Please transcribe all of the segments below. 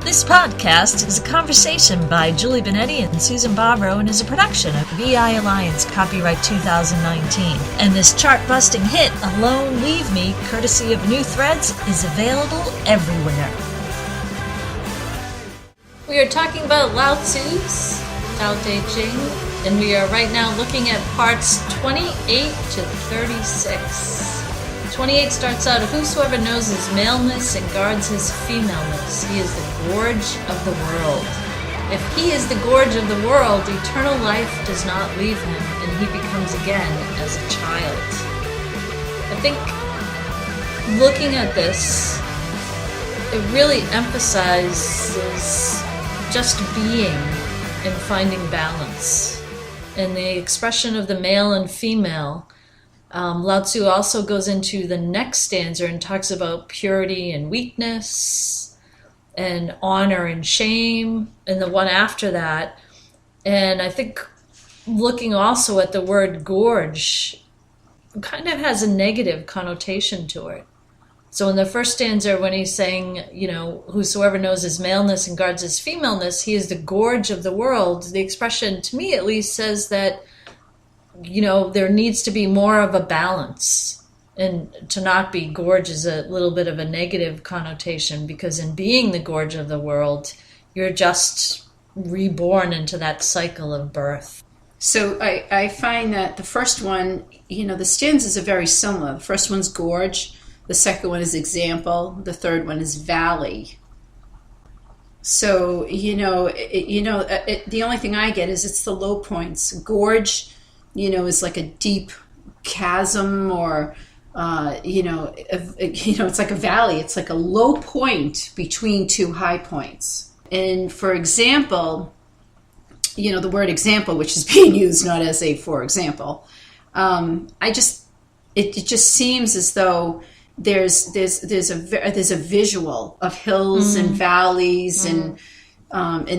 This podcast is a conversation by Julie Benetti and Susan Barbaro and is a production of VI Alliance, copyright 2019. And this chart-busting hit, Alone Leave Me, courtesy of New Threads, is available everywhere. We are talking about Lao Tzu's Tao Te Ching, and we are right now looking at parts 28 to 36. 28 starts out, whosoever knows his maleness and guards his femaleness, he is the gorge of the world. If he is the gorge of the world, eternal life does not leave him, and he becomes again as a child. I think looking at this, it really emphasizes just being and finding balance. And the expression of the male and female, Lao Tzu also goes into the next stanza and talks about purity and weakness and honor and shame, and the one after that. And I think looking also at the word gorge kind of has a negative connotation to it. So in the first stanza, when he's saying, whosoever knows his maleness and guards his femaleness, he is the gorge of the world, the expression, to me at least, says that there needs to be more of a balance, and to not be gorge is a little bit of a negative connotation, because in being the gorge of the world, you're just reborn into that cycle of birth. So I find that the first one, the stanzas are very similar. The first one's gorge, the second one is example, the third one is valley. So, the only thing I get is it's the low points. Gorge, is like a deep chasm, or it's like a valley. It's like a low point between two high points. And for example, the word example, which is being used not as a for example, it just seems as though there's a visual of hills and valleys and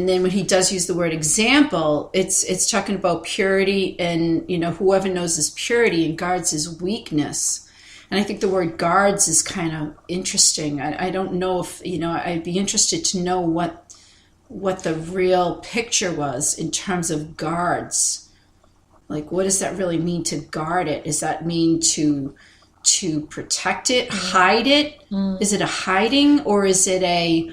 then when he does use the word example, it's talking about purity, and whoever knows his purity and guards his weakness. And I think the word guards is kind of interesting. I don't know if I'd be interested to know what the real picture was in terms of guards. Like, what does that really mean to guard it? Does that mean to protect it, hide it? Is it a hiding, or is it a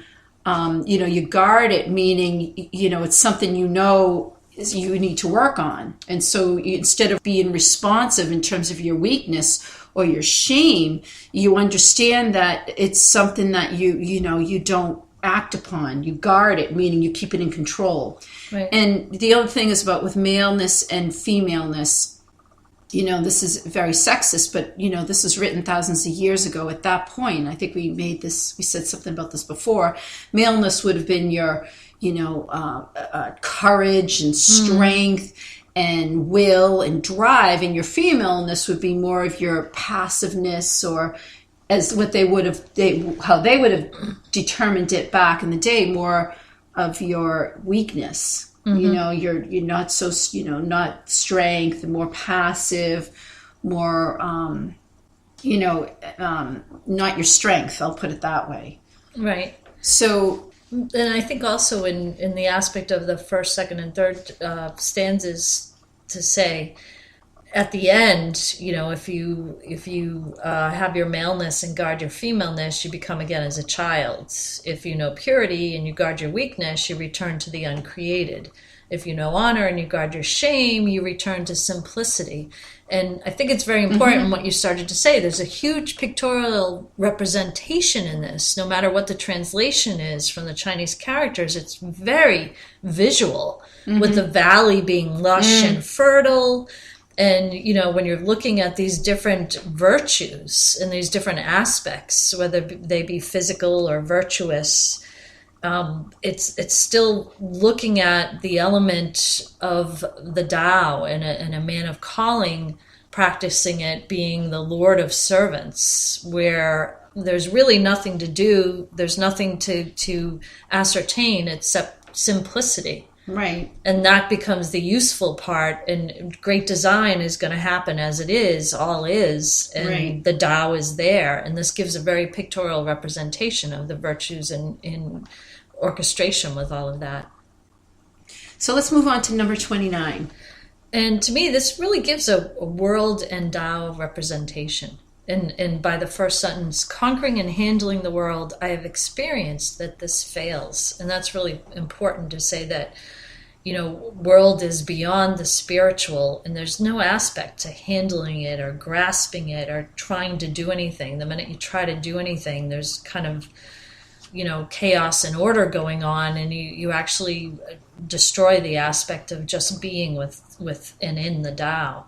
you guard it, meaning, it's something you need to work on. And so instead of being responsive in terms of your weakness or your shame, you understand that it's something that you don't act upon. You guard it, meaning you keep it in control. Right. And the other thing is about with maleness and femaleness, this is very sexist, but, this was written thousands of years ago. At that point, I think we said something about this before. Maleness would have been your, courage and strength and will and drive, and your femaleness would be more of your passiveness, or as what how they would have determined it back in the day, more of your weakness. You're not so, not strength, more passive, more, not your strength. I'll put it that way. Right. So, and I think also in the aspect of the first, second, and third stanzas, to say at the end, if you have your maleness and guard your femaleness, you become again as a child. If you know purity and you guard your weakness, you return to the uncreated. If you know honor and you guard your shame, you return to simplicity. And I think it's very important what you started to say. There's a huge pictorial representation in this. No matter what the translation is from the Chinese characters, it's very visual, with the valley being lush and fertile. And, when you're looking at these different virtues and these different aspects, whether they be physical or virtuous, it's still looking at the element of the Tao and a man of calling, practicing it, being the Lord of servants, where there's really nothing to do, there's nothing to ascertain except simplicity. Right. And that becomes the useful part, and great design is going to happen as it is, all is, and right. The Tao is there. And this gives a very pictorial representation of the virtues in orchestration with all of that. So let's move on to number 29. And to me, this really gives a world and Tao representation. And by the first sentence, conquering and handling the world, I have experienced that this fails. And that's really important to say that, world is beyond the spiritual, and there's no aspect to handling it or grasping it or trying to do anything. The minute you try to do anything, there's kind of, chaos and order going on, and you actually destroy the aspect of just being with and in the Tao.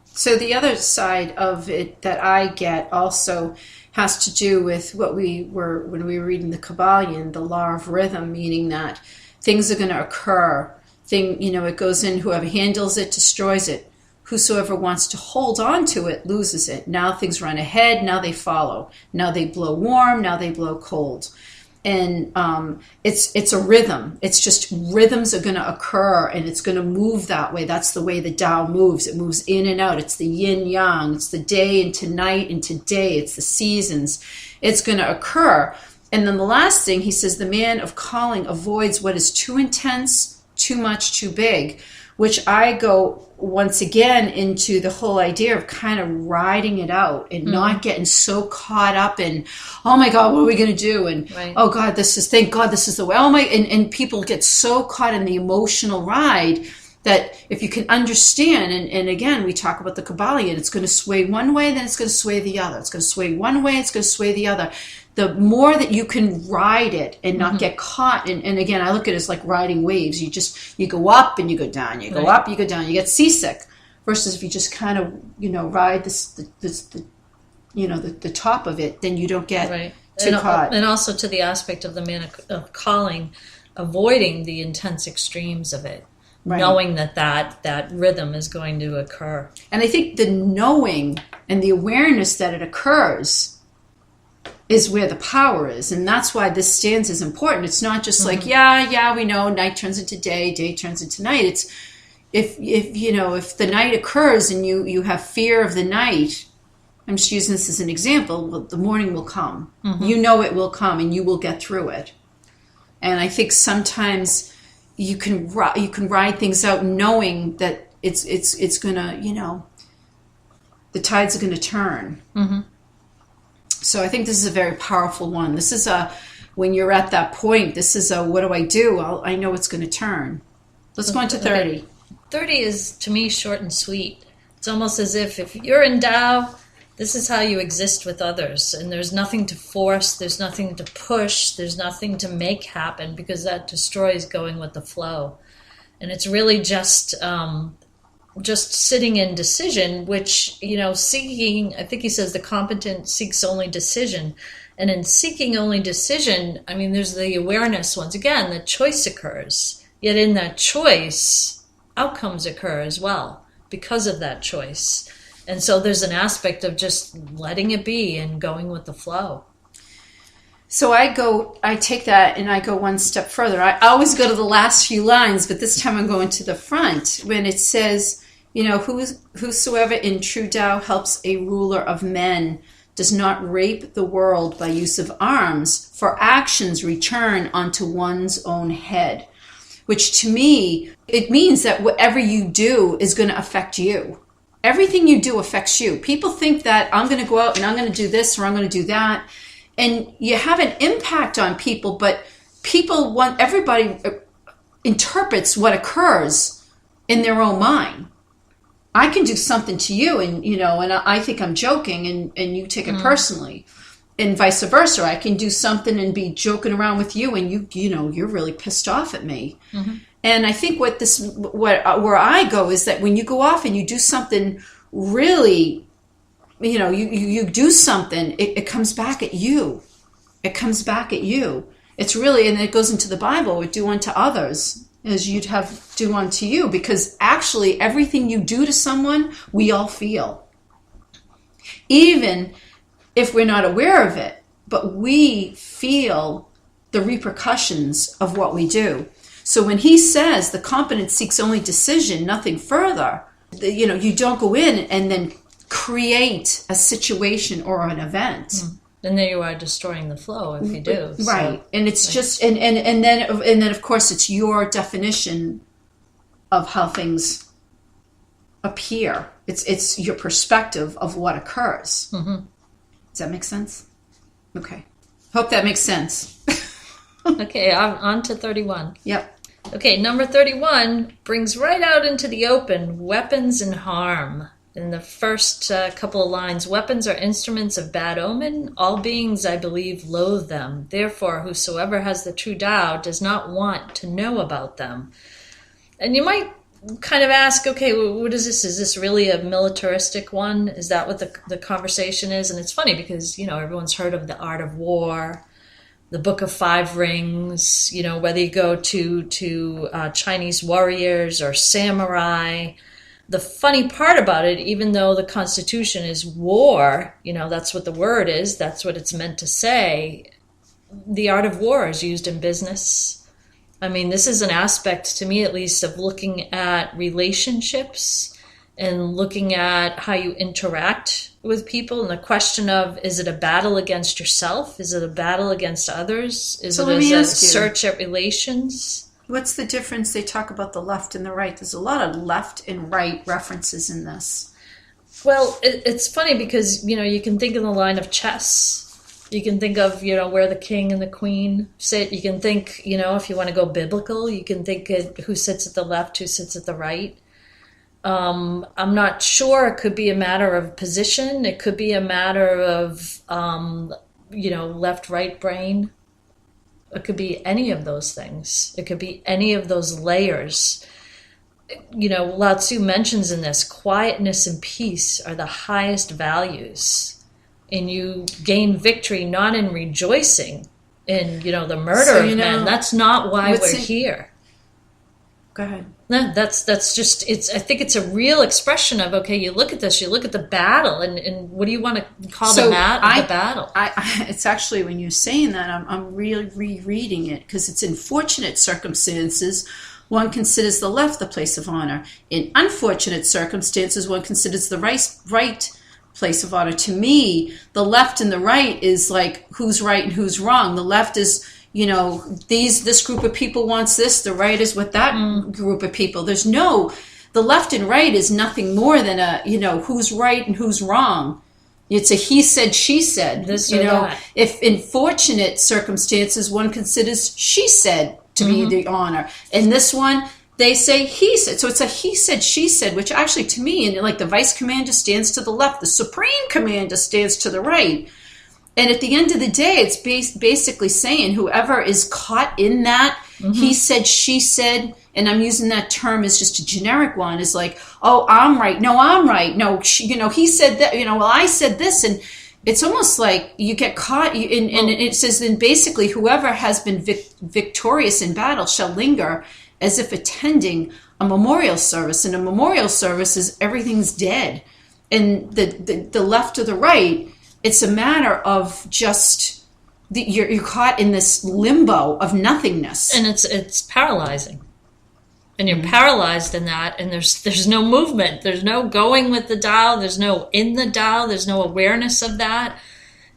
So the other side of it that I get also has to do with what when we were reading the Kabbalion, the law of rhythm, meaning that things are going to occur. It goes in, whoever handles it destroys it. Whosoever wants to hold on to it loses it. Now things run ahead, now they follow. Now they blow warm, now they blow cold. And it's a rhythm. It's just rhythms are going to occur, and it's going to move that way. That's the way the Tao moves. It moves in and out. It's the yin yang. It's the day into night into day. It's the seasons. It's going to occur. And then the last thing, he says, the man of calling avoids what is too intense, too much, too big, which I go once again into the whole idea of kind of riding it out and not getting so caught up in, oh my God, what are we going to do? And oh God, thank God this is the way. Oh my, and people get so caught in the emotional ride that if you can understand, and again, we talk about the Kabbalion, it's going to sway one way, then it's going to sway the other. It's going to sway one way, it's going to sway the other. The more that you can ride it and not get caught, and again, I look at it as like riding waves. You go up and you go down, you go up, you go down, you get seasick. Versus if you just kind of, ride the top of it, then you don't get too caught. And also to the aspect of the man of calling, avoiding the intense extremes of it. Knowing that rhythm is going to occur. And I think the knowing and the awareness that it occurs is where the power is. And that's why this stanza is important. It's not just like, we know night turns into day, day turns into night. It's if the night occurs and you have fear of the night, I'm just using this as an example, well, the morning will come. You know it will come and you will get through it. And I think sometimes you can ride things out knowing that it's gonna, the tides are gonna turn. So I think this is a very powerful one. This is when you're at that point, this is what do I do? I know it's gonna turn. Let's go on to 30. 30 is, to me, short and sweet. It's almost as if you're in Tao, this is how you exist with others, and there's nothing to force, there's nothing to push, there's nothing to make happen, because that destroys going with the flow. And it's really just sitting in decision, which, seeking, I think he says the competent seeks only decision. And in seeking only decision, I mean, there's the awareness, once again, that choice occurs. Yet in that choice, outcomes occur as well because of that choice. And so there's an aspect of just letting it be and going with the flow. So I take that and I go one step further. I always go to the last few lines, but this time I'm going to the front when it says, whosoever in true Tao helps a ruler of men does not rape the world by use of arms, for actions return onto one's own head. Which to me, it means that whatever you do is going to affect you. Everything you do affects you. People think that I'm going to go out and I'm going to do this or I'm going to do that. And you have an impact on people, but everybody interprets what occurs in their own mind. I can do something to you and I think I'm joking and you take it personally. And vice versa. I can do something and be joking around with you and you're really pissed off at me. And I think where I go is that when you go off and you do something really, you do something, it comes back at you. It comes back at you. It's really, and it goes into the Bible, do unto others as you'd have do unto you, because actually everything you do to someone, we all feel. Even if we're not aware of it, but we feel the repercussions of what we do. So when he says the competent seeks only decision, nothing further, you don't go in and then create a situation or an event. And then you are destroying the flow if you do. Right. So, and it's just, and then of course it's your definition of how things appear. It's your perspective of what occurs. Mm-hmm. Does that make sense? Okay. Hope that makes sense. Okay, on to 31. Yep. Okay, number 31 brings right out into the open weapons and harm. In the first couple of lines, weapons are instruments of bad omen. All beings, I believe, loathe them. Therefore, whosoever has the true Tao does not want to know about them. And you might kind of ask, okay, what is this? Is this really a militaristic one? Is that what the conversation is? And it's funny because, everyone's heard of the art of war, the Book of Five Rings, whether you go to Chinese warriors or samurai. The funny part about it, even though the Constitution is war, that's what the word is, that's what it's meant to say, the art of war is used in business. I mean, this is an aspect, to me at least, of looking at relationships and looking at how you interact with people, and the question of, is it a battle against yourself? Is it a battle against others? Is it a search at relations? What's the difference? They talk about the left and the right. There's a lot of left and right references in this. Well, it's funny because, you can think in the line of chess. You can think of, where the king and the queen sit. You can think, if you want to go biblical, you can think who sits at the left, who sits at the right. I'm not sure. It could be a matter of position. It could be a matter of, left-right brain. It could be any of those things. It could be any of those layers. Lao Tzu mentions in this, quietness and peace are the highest values. And you gain victory not in rejoicing in, the murder of men. That's not why we're here. Go ahead. No, that's just, I think it's a real expression of, okay, you look at this, you look at the battle, and what do you want to call the battle? It's actually, when you're saying that, I'm really rereading it, because it's in fortunate circumstances, one considers the left the place of honor. In unfortunate circumstances, one considers the right place of honor. To me, the left and the right is like who's right and who's wrong. The left is, this group of people wants this. The right is with that group of people. The left and right is nothing more than who's right and who's wrong. It's a he said, she said. If in fortunate circumstances, one considers she said to be the honor. In this one, they say he said. So it's a he said, she said, which actually to me, and like the vice commander stands to the left, the supreme commander stands to the right. And at the end of the day, it's basically saying whoever is caught in that, he said, she said, and I'm using that term as just a generic one, is like, oh, I'm right. No, I'm right. No, he said that, well, I said this. And it's almost like you get caught, and it says then basically whoever has been victorious in battle shall linger as if attending a memorial service. And a memorial service is everything's dead. And the left or the right, it's a matter of just you're caught in this limbo of nothingness, and it's paralyzing. And you're paralyzed in that, and there's no movement, there's no going with the Tao, there's no in the Tao, there's no awareness of that.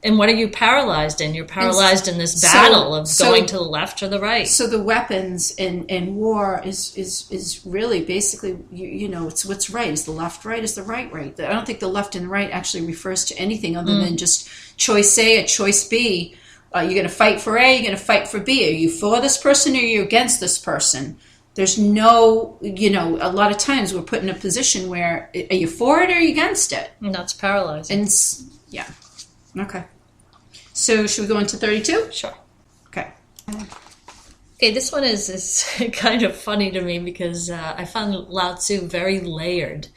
And what are you paralyzed in? You're paralyzed in this battle of going to the left or the right. So the weapons in war is really basically, it's what's right. Is the left right? Is the right right? I don't think the left and right actually refers to anything other than just choice A or choice B. You're going to fight for A, you're going to fight for B. Are you for this person or are you against this person? There's no, a lot of times we're put in a position where, are you for it or are you against it? And that's paralyzing. And yeah. Okay. So should we go into 32? Sure. Okay. Okay, this one is kind of funny to me because I found Lao Tzu very layered.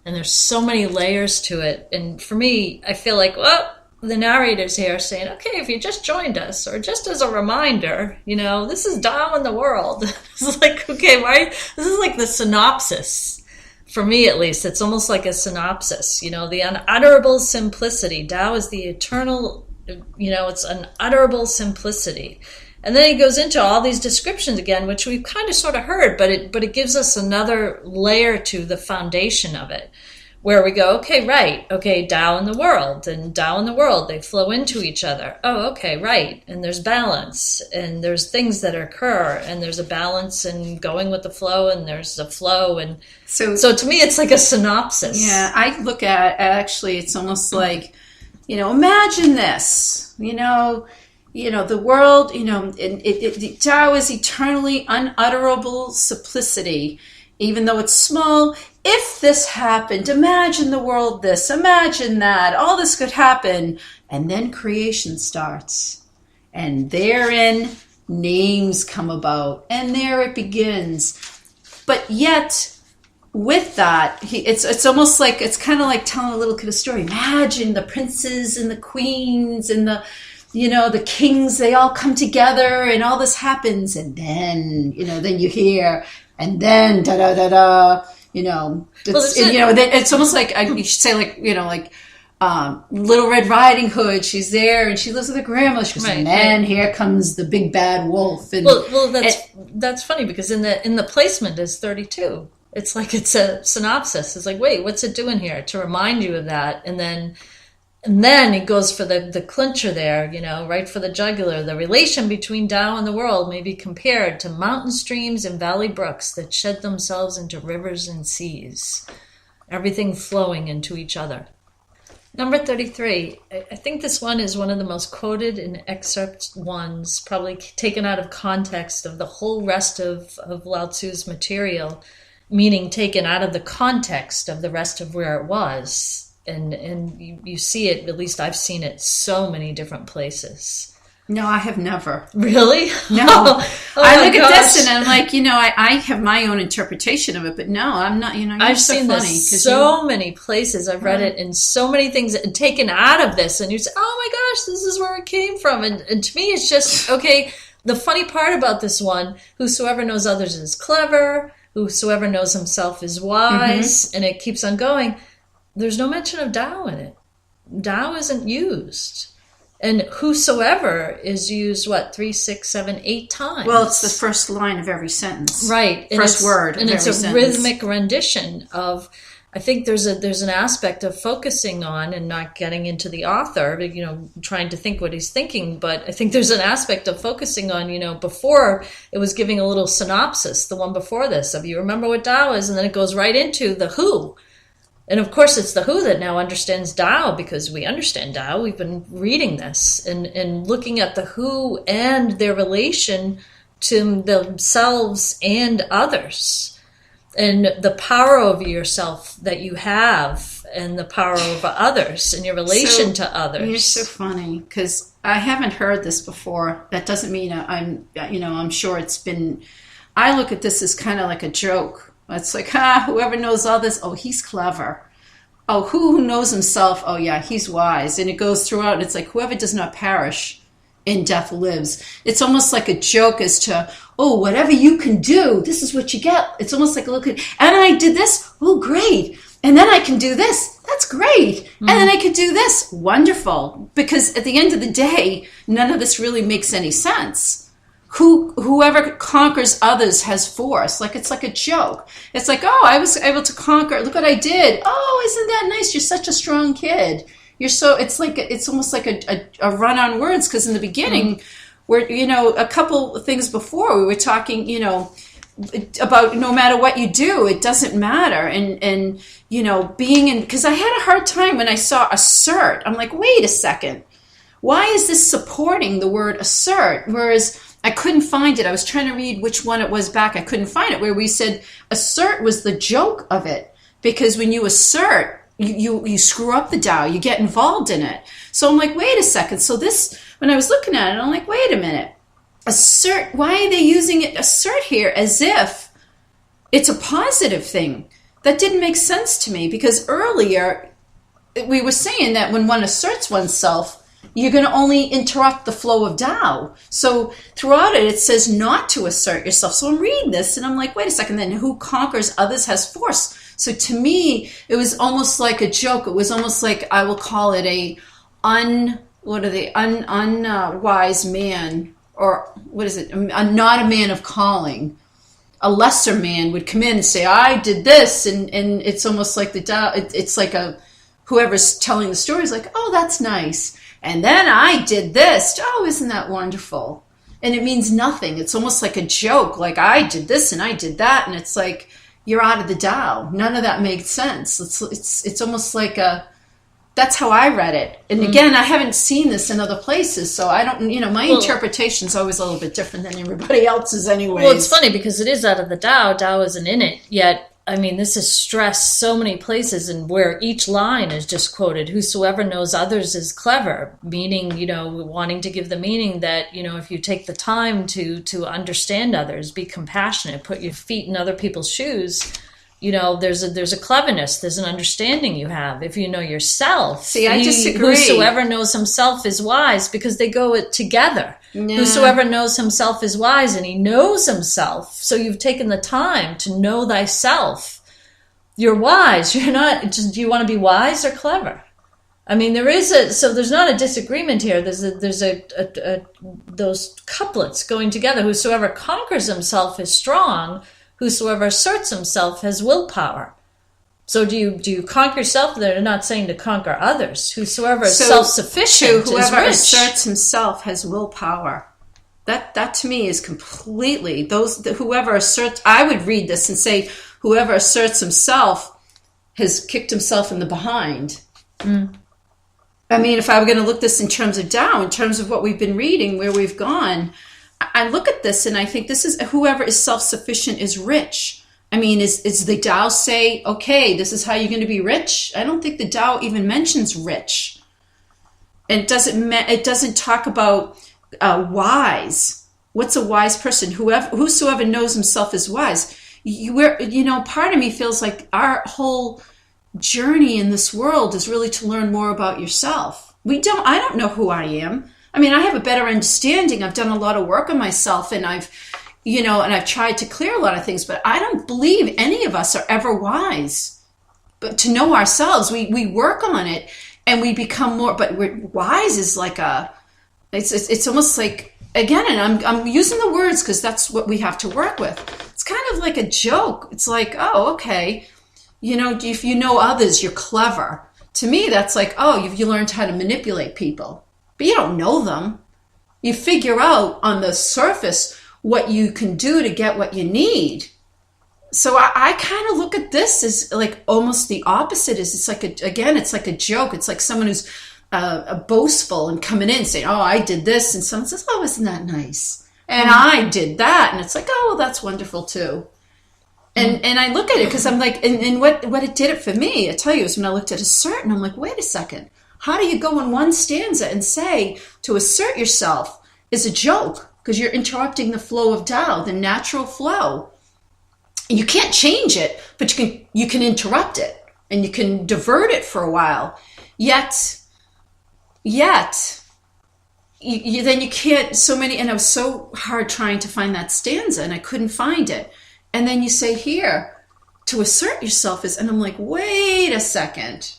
And there's so many layers to it. And for me, I feel like, well, the narrator's here saying, okay, if you just joined us, or just as a reminder, this is Tao in the world. It's like, okay, why? This is like the synopsis. For me, at least, it's almost like a synopsis. The unutterable simplicity. Tao is the eternal, it's an unutterable simplicity. And then he goes into all these descriptions again, which we've kind of sort of heard, but it gives us another layer to the foundation of it, where we go, okay, right, okay, Tao in the world, and Tao in the world, they flow into each other. Oh, okay, right, and there's balance, and there's things that occur, and there's a balance and going with the flow, and there's a flow, and so to me, it's like a synopsis. Yeah, I look at actually, it's almost like, imagine this, the world, Tao is eternally unutterable simplicity, even though it's small. If this happened, imagine the world this, imagine that, all this could happen. And then creation starts. And therein, names come about. And there it begins. But yet, with that, it's almost like, it's kind of like telling a little kid a story. Imagine the princes and the queens and the kings, they all come together and all this happens. And then, then you hear, and then da-da-da-da. It's almost like you should say, Little Red Riding Hood. She's there and she lives with her grandmother. She goes, and then here comes the big bad wolf. And, that's funny because in the placement is 32. It's like it's a synopsis. It's like, wait, what's it doing here to remind you of that? And then it goes for the clincher there, right for the jugular. The relation between Tao and the world may be compared to mountain streams and valley brooks that shed themselves into rivers and seas, everything flowing into each other. Number 33, I think this one is one of the most quoted and excerpt ones, probably taken out of context of the whole rest of Lao Tzu's material, meaning taken out of the context of the rest of where it was. And you see it, at least I've seen it so many different places. No, I have never. Really? No. I look at this and I'm like, I have my own interpretation of it, but no, I'm not, I've seen this so many places. I've read it in so many things and taken out of this, and you say, oh my gosh, this is where it came from. And to me, it's just, okay, the funny part about this one, whosoever knows others is clever, whosoever knows himself is wise, and it keeps on going. There's no mention of Tao in it. Tao isn't used. And whosoever is used, 3, 6, 7, 8 times. Well, it's the first line of every sentence. Right. First word of every sentence. And it's a rhythmic rendition of, I think there's an aspect of focusing on and not getting into the author, trying to think what he's thinking. But I think there's an aspect of focusing on, before it was giving a little synopsis, the one before this, of you remember what Tao is, and then it goes right into the who. And of course, it's the who that now understands Tao, because we understand Tao. We've been reading this and looking at the who and their relation to themselves and others, and the power over yourself that you have, and the power over others and your relation to others. You're so funny, because I haven't heard this before. That doesn't mean I'm sure it's been. I look at this as kind of like a joke. It's like, whoever knows all this, oh, he's clever. Oh, who knows himself, oh yeah, he's wise. And it goes throughout, and it's like, whoever does not perish in death lives. It's almost like a joke as to, oh, whatever you can do, this is what you get. It's almost like a look at, and I did this, oh, great. And then I can do this, that's great. And then I could do this, wonderful. Because at the end of the day, none of this really makes any sense. Whoever conquers others has force. Like, it's like a joke. It's like, oh, I was able to conquer. Look what I did. Oh, isn't that nice? You're such a strong kid. It's almost like a run on words. Because in the beginning, where a couple of things before, we were talking, about no matter what you do, it doesn't matter. And being in, because I had a hard time when I saw assert. I'm like, wait a second. Why is this supporting the word assert? Whereas I couldn't find it. I was trying to read which one it was back. I couldn't find it, where we said assert was the joke of it. Because when you assert, you screw up the Tao. You get involved in it. So I'm like, wait a second. So this, when I was looking at it, I'm like, wait a minute. Assert, why are they using it, assert here, as if it's a positive thing? That didn't make sense to me, because earlier we were saying that when one asserts oneself, you're going to only interrupt the flow of Tao. So throughout it, it says not to assert yourself. So I'm reading this and I'm like, wait a second, then who conquers others has force. So to me, it was almost like a joke. It was almost like, I will call it a unwise man, or what is it? Not a man of calling. a lesser man would come in and say, I did this, and it's almost like the Tao, it's like whoever's telling the story is like, oh, that's nice. And then I did this. Oh, isn't that wonderful? And it means nothing. It's almost like a joke, like I did this and I did that, and it's like you're out of the Tao. None of that makes sense. It's almost like that's how I read it. And again, I haven't seen this in other places, so I don't, my interpretation's always a little bit different than everybody else's anyways. Well, it's funny because it is out of the Tao. Tao isn't in it, yet, I mean, this is stressed so many places, and where each line is just quoted, whosoever knows others is clever, meaning, wanting to give the meaning that, if you take the time to understand others, be compassionate, put your feet in other people's shoes, there's a cleverness, there's an understanding you have. If you know yourself. See, I disagree. Whosoever knows himself is wise, because they go together. Yeah. Whosoever knows himself is wise, and he knows himself. So you've taken the time to know thyself. You're wise. You're not just, do you want to be wise or clever? I mean, there's not a disagreement here. There's those couplets going together. Whosoever conquers himself is strong. Whosoever asserts himself has willpower. So do you conquer yourself? They're not saying to conquer others. Whosoever is self-sufficient whoever is rich. asserts himself has willpower. That to me is completely whoever asserts. I would read this and say whoever asserts himself has kicked himself in the behind. I mean, if I were going to look this in terms of Tao, in terms of what we've been reading, where we've gone, I look at this and I think this is whoever is self-sufficient is rich. I mean, is the Tao say, okay, this is how you're going to be rich? I don't think the Tao even mentions rich. And it doesn't talk about wise. What's a wise person? Whosoever knows himself is wise. Part of me feels like our whole journey in this world is really to learn more about yourself. I don't know who I am. I mean, I have a better understanding. I've done a lot of work on myself, and I've tried to clear a lot of things, but I don't believe any of us are ever wise. But to know ourselves, we work on it and we become more, but wise is like it's almost like, again, and I'm using the words because that's what we have to work with. It's kind of like a joke. It's like, oh, okay, if you know others, you're clever. To me, that's like, oh, you learned how to manipulate people. But you don't know them. You figure out on the surface what you can do to get what you need. So I kind of look at this as like almost the opposite. It's like a joke. It's like someone who's boastful and coming in saying, oh, I did this. And someone says, oh, isn't that nice? And I did that. And it's like, oh, well, that's wonderful too. And I look at it because I'm like, and what it did it for me, I tell you, is when I looked at assert, and I'm like, wait a second. How do you go in one stanza and say to assert yourself is a joke? Because you're interrupting the flow of Tao, the natural flow. And you can't change it, but you can interrupt it and you can divert it for a while. Yet, then you can't. And I was so hard trying to find that stanza, and I couldn't find it. And then you say here, to assert yourself is, and I'm like, wait a second.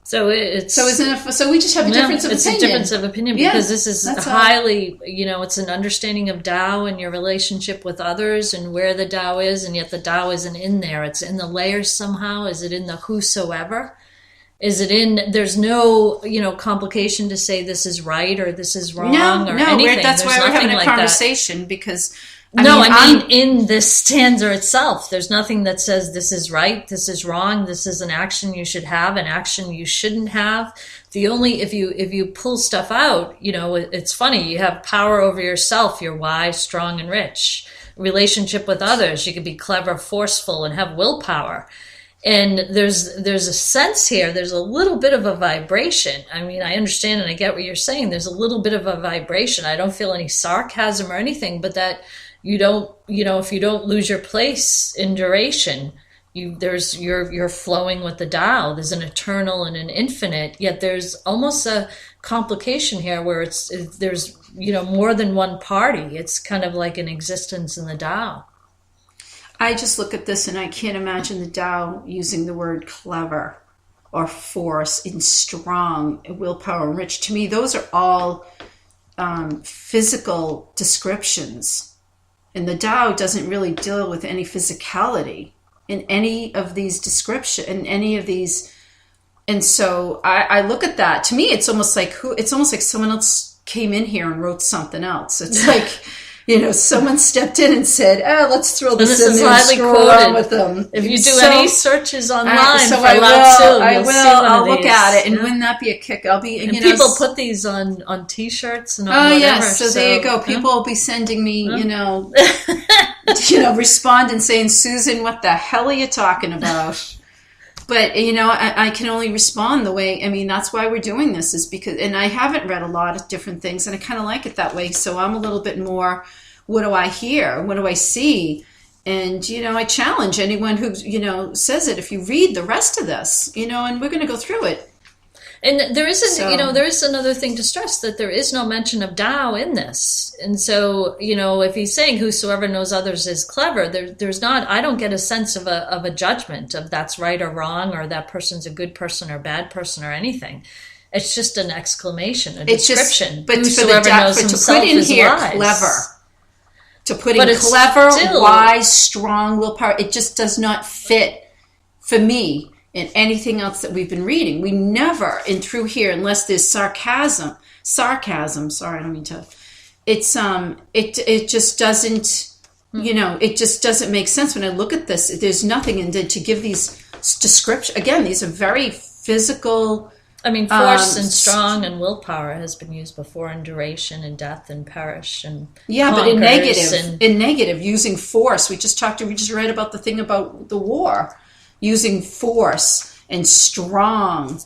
So it's so we just have a difference of opinion. It's a difference of opinion because this is highly, it's an understanding of Tao and your relationship with others and where the Tao is, and yet the Tao isn't in there. It's in the layers somehow. Is it in the whosoever? Is it in? There's no, complication to say this is right or this is wrong or anything. That's why we're having a conversation because. I mean, in this stanza itself, there's nothing that says this is right, this is wrong, this is an action you should have, an action you shouldn't have. The only, if you pull stuff out, it's funny, you have power over yourself, you're wise, strong, and rich. Relationship with others, you can be clever, forceful, and have willpower. And there's a sense here, there's a little bit of a vibration. I mean, I understand and I get what you're saying. There's a little bit of a vibration. I don't feel any sarcasm or anything, but that you don't, if you don't lose your place in duration, you're flowing with the Tao. There's an eternal and an infinite, yet there's almost a complication here where there's more than one party. It's kind of like an existence in the Tao. I just look at this and I can't imagine the Tao using the word clever or force in strong, willpower, and rich. To me, those are all physical descriptions. And the Tao doesn't really deal with any physicality in any of these descriptions, in any of these. And so I look at that. To me, it's almost like someone else came in here and wrote something else. It's like, someone stepped in and said, "Oh, let's throw this in there and scroll around with them." If you do any searches online so for I Lao Tzu, I you'll will. see one I'll of look these. at it, and wouldn't that be a kick? I'll be. And people put these on T-shirts and on whatever. Yes. So there you go. People will be sending me, respond and saying, "Susan, what the hell are you talking about?" But, I can only respond the way, that's why we're doing this, is because, and I haven't read a lot of different things, and I kind of like it that way. So I'm a little bit more, what do I hear? What do I see? And, I challenge anyone who, says it, if you read the rest of this, and we're going to go through it. And there is another thing to stress, that there is no mention of Tao in this. And so, if he's saying whosoever knows others is clever, there's not, I don't get a sense of a judgment of that's right or wrong, or that person's a good person or bad person or anything. It's just an exclamation, a description. But whosoever knows himself is wise. Clever. To put in clever, wise, strong, willpower, it just does not fit for me. And anything else that we've been reading, we never, and through here, unless there's sarcasm, sorry, I don't mean to, it's, it just doesn't, it just doesn't make sense. When I look at this, there's nothing in to give these descriptions. Again, these are very physical. Force and strong and willpower has been used before in duration and death and perish and but in negative, using force. We just read about the thing about the war. Using force and strong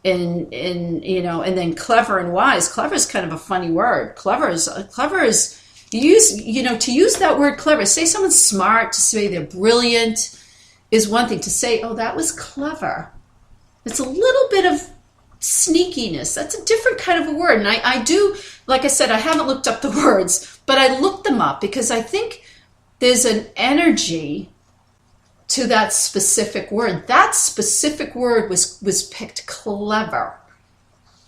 and then clever and wise. Clever is kind of a funny word. Clever is to use that word clever. Say someone's smart, to say they're brilliant is one thing. To say, oh, that was clever. It's a little bit of sneakiness. That's a different kind of a word. And I do, like I said, I haven't looked up the words, but I looked them up because I think there's an energy to that specific word. That specific word was picked, clever.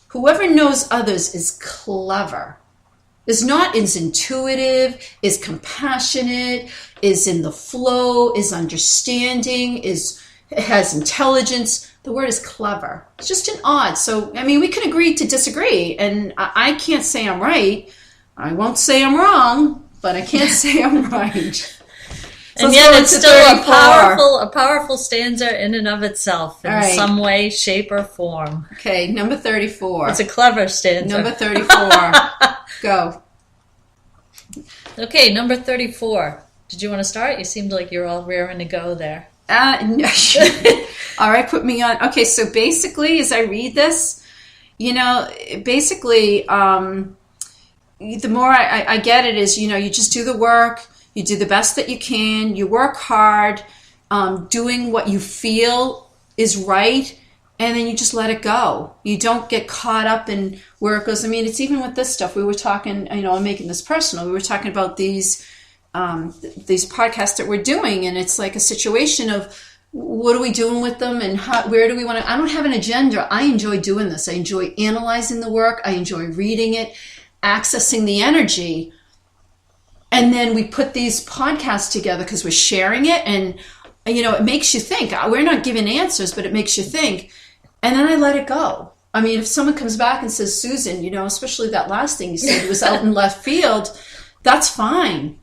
Whoever knows others is clever. Is intuitive, is compassionate, is in the flow, is understanding, has intelligence. The word is clever. It's just an odd. So, we can agree to disagree, and I can't say I'm right. I won't say I'm wrong, but I can't say I'm right. So and yet it's still a powerful stanza in and of itself, in some way, shape, or form. Okay, number 34. It's a clever stanza. Number 34. Go. Okay, number 34. Did you want to start? You seemed like you're all raring to go there. No. All right, put me on. Okay, so basically, as I read this, basically, the more I get it is, you just do the work. You do the best that you can. You work hard, doing what you feel is right, and then you just let it go. You don't get caught up in where it goes. It's even with this stuff. We were talking, I'm making this personal. We were talking about these podcasts that we're doing, and it's like a situation of what are we doing with them, and where do we want to. I don't have an agenda. I enjoy doing this. I enjoy analyzing the work. I enjoy reading it, accessing the energy. And then we put these podcasts together because we're sharing it, and it makes you think. We're not giving answers, but it makes you think. And then I let it go. If someone comes back and says, Susan, especially that last thing you said was out in left field, that's fine.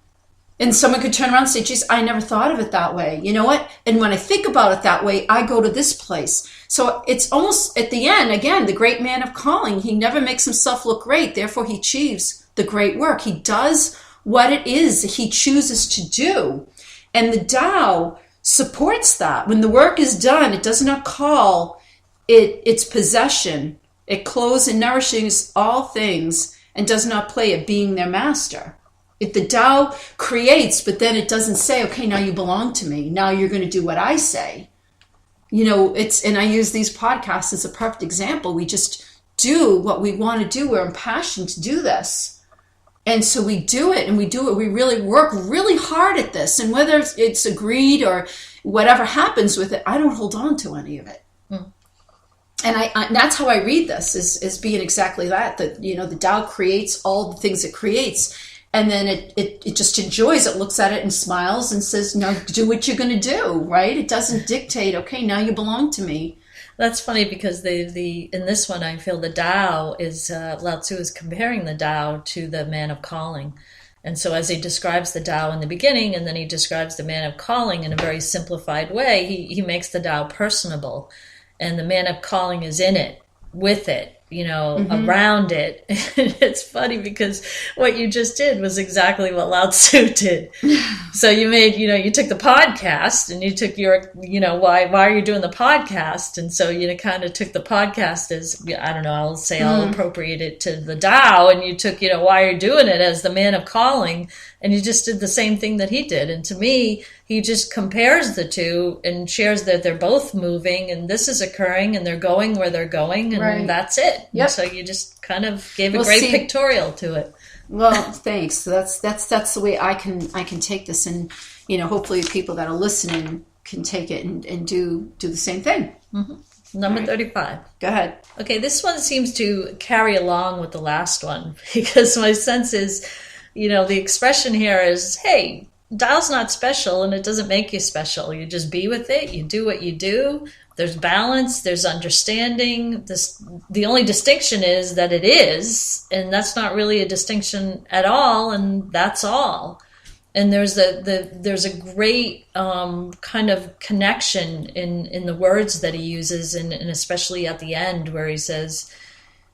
And someone could turn around and say, geez, I never thought of it that way. You know what? And when I think about it that way, I go to this place. So it's almost at the end, again, the great man of calling. He never makes himself look great. Therefore, he achieves the great work. He does what it is that he chooses to do. And the Tao supports that. When the work is done, it does not call it its possession. It clothes and nourishes all things and does not play at being their master. The Tao creates, but then it doesn't say, okay, now you belong to me. Now you're going to do what I say. And I use these podcasts as a perfect example. We just do what we want to do. We're impassioned to do this. And so we do it, and we do it. We really work really hard at this. And whether it's agreed or whatever happens with it, I don't hold on to any of it. And that's how I read this, is being exactly that. That, the Tao creates all the things it creates. And then it just enjoys it, looks at it and smiles and says, no, do what you're going to do, right? It doesn't dictate, okay, now you belong to me. That's funny because in this one I feel the Tao is, Lao Tzu is comparing the Tao to the man of calling. And so as he describes the Tao in the beginning, and then he describes the man of calling in a very simplified way, he makes the Tao personable. And the man of calling is in it, with it, around it. It's funny because what you just did was exactly what Lao Tzu did. So you took the podcast and you took your, why are you doing the podcast? And so you kind of took the podcast as, I don't know, I'll say I'll appropriate it to the Tao, and you took, why you're doing it as the man of calling, and you just did the same thing that he did. And to me, he just compares the two and shares that they're both moving and this is occurring and they're going where they're going, and that's it. Yep. And so you just kind of gave a great pictorial to it. Well, thanks. So that's the way I can take this, and hopefully people that are listening can take it and do the same thing. Mm-hmm. Number 35. Go ahead. Okay, this one seems to carry along with the last one because my sense is, the expression here is, hey, Tao's not special and it doesn't make you special. You just be with it. You do what you do. There's balance. There's understanding. The only distinction is that it is, and that's not really a distinction at all, and that's all. And there's a great kind of connection in the words that he uses, and especially at the end where he says,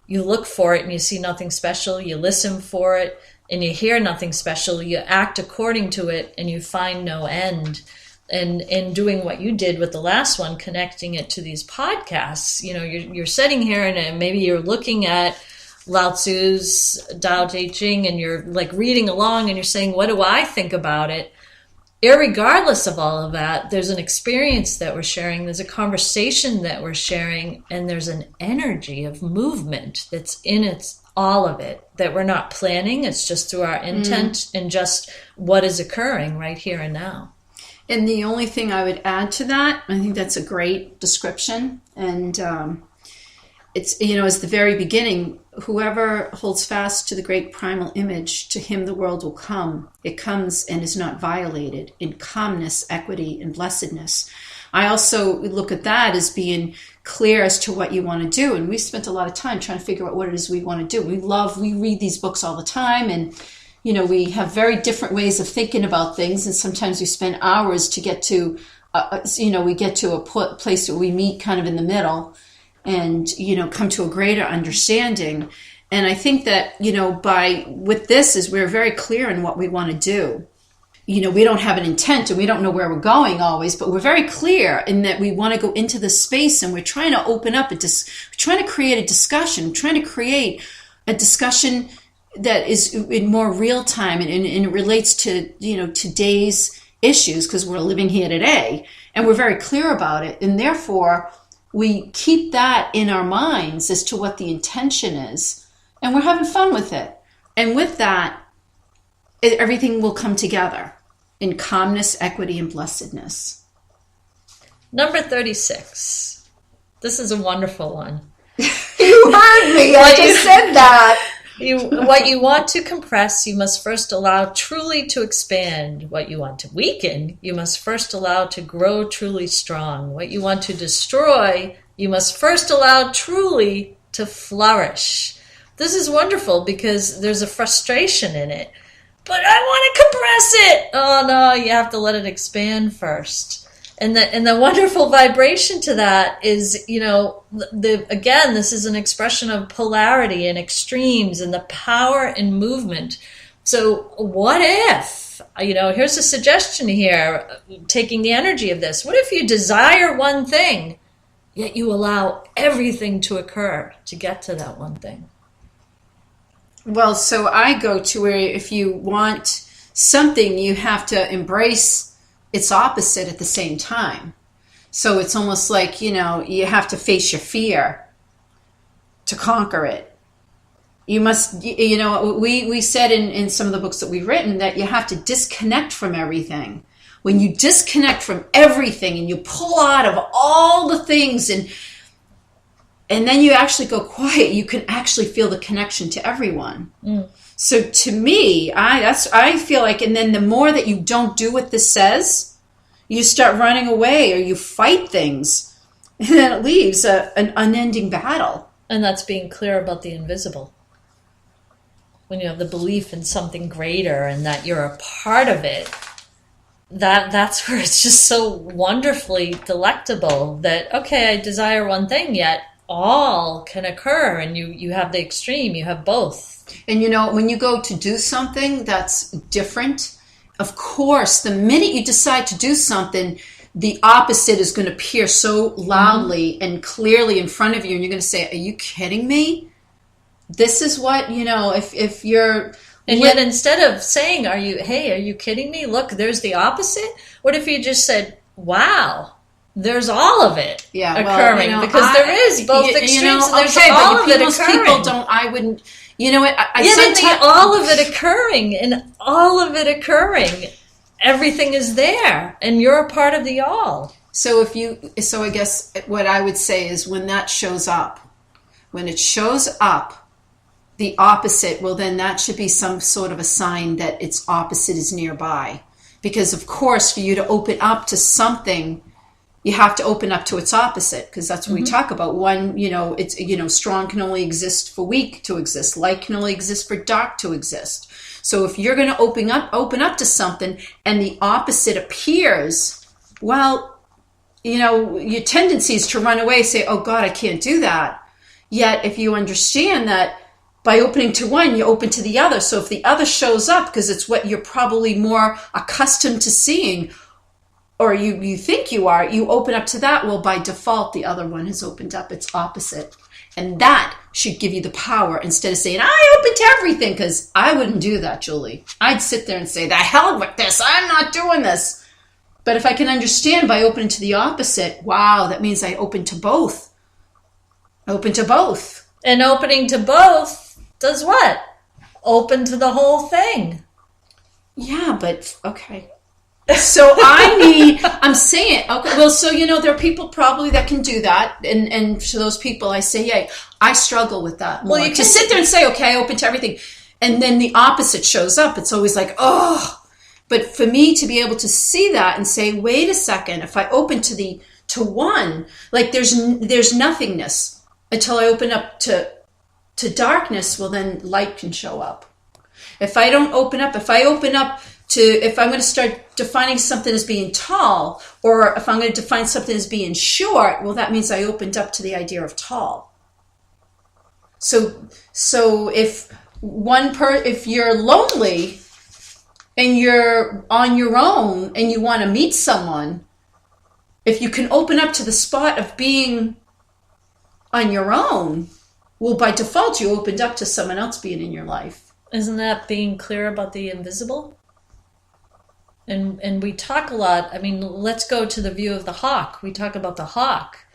you look for it and you see nothing special. You listen for it and you hear nothing special. You act according to it and you find no end. And in doing what you did with the last one, connecting it to these podcasts, you're sitting here and maybe you're looking at Lao Tzu's Tao Te Ching and you're like reading along and you're saying, what do I think about it? Irregardless of all of that, there's an experience that we're sharing, there's a conversation that we're sharing, and there's an energy of movement that's in it, all of it, that we're not planning. It's just through our intent and just what is occurring right here and now. And the only thing I would add to that, I think that's a great description, and it's, as the very beginning, whoever holds fast to the great primal image, to him the world will come. It comes and is not violated in calmness, equity, and blessedness. I also look at that as being clear as to what you want to do. And we spent a lot of time trying to figure out what it is we want to do. We read these books all the time, and we have very different ways of thinking about things. And sometimes we spend hours to get to, we get to a place where we meet kind of in the middle and, come to a greater understanding. And I think that, with this is we're very clear in what we want to do. We don't have an intent and we don't know where we're going always, but we're very clear in that we want to go into this space and we're trying to open up we're trying to create a discussion, trying to create a discussion that is in more real time and it relates to, today's issues, because we're living here today and we're very clear about it. And therefore, we keep that in our minds as to what the intention is, and we're having fun with it. And with that, everything will come together in calmness, equity, and blessedness. Number 36. This is a wonderful one. You heard me. I just said that. What you want to compress, you must first allow truly to expand. What you want to weaken, you must first allow to grow truly strong. What you want to destroy, you must first allow truly to flourish. This is wonderful because there's a frustration in it. But I want to compress it. Oh no, you have to let it expand first. And the wonderful vibration to that is, again, this is an expression of polarity and extremes and the power in movement. So what if, here's a suggestion here, taking the energy of this. What if you desire one thing, yet you allow everything to occur to get to that one thing? Well, so I go to where if you want something, you have to embrace its opposite at the same time. So it's almost like, you have to face your fear to conquer it. You must, we said in some of the books that we've written that you have to disconnect from everything. When you disconnect from everything and you pull out of all the things and then you actually go quiet, you can actually feel the connection to everyone. So to me, I feel like, and then the more that you don't do what this says, you start running away or you fight things, and then it leaves an unending battle. And that's being clear about the invisible. When you have the belief in something greater and that you're a part of it, that's where it's just so wonderfully delectable that, okay, I desire one thing, yet all can occur, and you have the extreme, you have both. And when you go to do something that's different, of course, the minute you decide to do something, the opposite is going to appear so loudly and clearly in front of you, and you're going to say, are you kidding me? This is what, if you're... And yet instead of saying, are you kidding me? Look, there's the opposite. What if you just said, wow, there's all of it occurring? Because there is both extremes, and there's all of it occurring. People don't, I wouldn't... You know what? All of it occurring, and all of it occurring, everything is there, and you're a part of the all. So I guess what I would say is when that shows up, when it shows up, the opposite, well, then that should be some sort of a sign that its opposite is nearby. Because of course, for you to open up to something, you have to open up to its opposite, because that's what we talk about. One, it's, strong can only exist for weak to exist. Light can only exist for dark to exist. So if you're going to open up to something and the opposite appears, well, your tendency is to run away, say, oh God, I can't do that. Yet if you understand that by opening to one, you open to the other. So if the other shows up, because it's what you're probably more accustomed to seeing, or you think you are, you open up to that. Well, by default, the other one has opened up its opposite. And that should give you the power instead of saying, I open to everything, because I wouldn't do that, Julie. I'd sit there and say, the hell with this. I'm not doing this. But if I can understand by opening to the opposite, wow, that means I open to both. Open to both. And opening to both does what? Open to the whole thing. Yeah, but okay. So I'm saying, okay, well, so, there are people probably that can do that. And to those people, I say, yeah, I struggle with that more. Well, you can sit there and say, okay, I open to everything. And then the opposite shows up. It's always like, oh, but for me to be able to see that and say, wait a second, if I open to one, like there's nothingness until I open up to darkness. Well, then light can show up. If I open up if I'm going to start defining something as being tall, or if I'm going to define something as being short, well, that means I opened up to the idea of tall. So if you're lonely and you're on your own and you want to meet someone, if you can open up to the spot of being on your own, well, by default, you opened up to someone else being in your life. Isn't that being clear about the invisible? And we talk a lot. I mean, let's go to the view of the hawk. We talk about the hawk.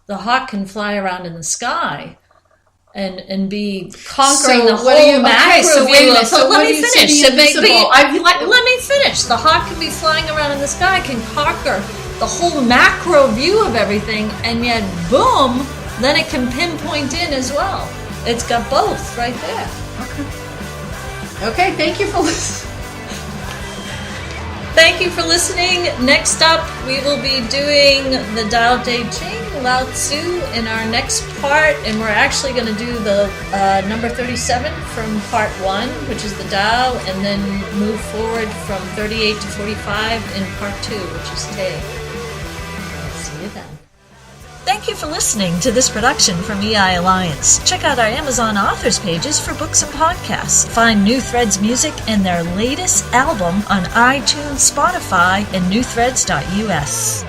The hawk can fly around in the sky and be conquering the whole macro view. Let me finish. Let me finish. The hawk can be flying around in the sky, can conquer the whole macro view of everything, and yet, boom, then it can pinpoint in as well. It's got both right there. Okay, thank you for listening. Thank you for listening. Next up, we will be doing the Tao Te Ching, Lao Tzu, in our next part, and we're actually going to do the number 37 from part 1, which is the Tao, and then move forward from 38 to 45 in part 2, which is Te. See you then. Thank you for listening to this production from EI Alliance. Check out our Amazon authors pages for books and podcasts. Find New Threads music and their latest album on iTunes, Spotify, and newthreads.us.